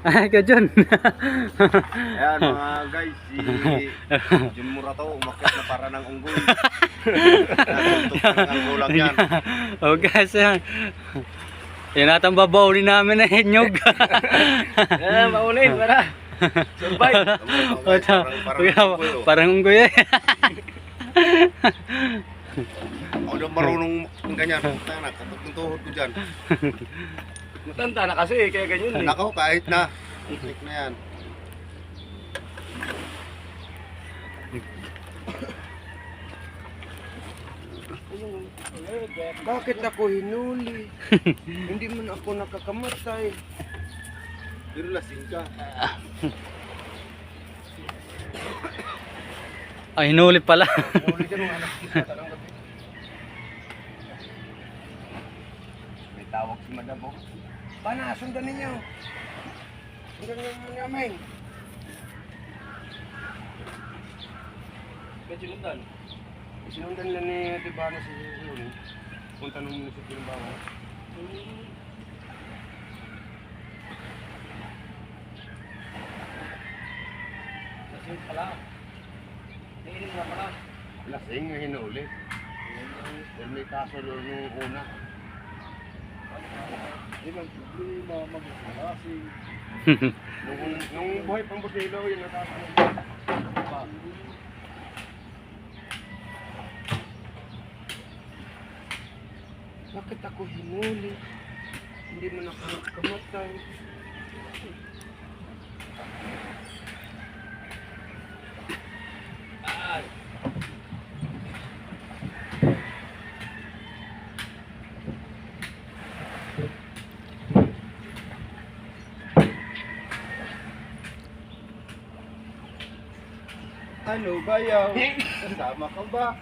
Ay, ka Jun. Ayan mga guys, si Jun Murato umakyat na para ng unggoy. Natuntok ng anggulang yan. O guys, yan. Yan atang babawin namin na henyog. Maulin para survive. Parang unggoy eh. Ako daw marunong ng ganyan. Katot ng tuhod ko dyan. Matanda na kasi kaya ganyan eh. Nako, kahit na. Click na yan. Bakit ako hinuli? Hindi man ako nakakamatay. Pero lasing ka. Ay, hinuli pala. Hinuli ka nung anak kita talang gabi. May tawag si Madam oh. Pana, sundan ninyo. Sundan ninyo mga aming. May sinundan. Sinundan nila ni Tibana si Luli. Punta nung munisipyo ng Bawang. Lasing pala. Tingin mo na pala. Lasing na hinuli. Dahil may kaso nung una. Hindi man problema, mag-lasing. Nung buhay pang busilo, yun natatanong. Bakit ako hinuli? Hindi man ako nakakamatay. Ano bayaw? Kasama ka ba?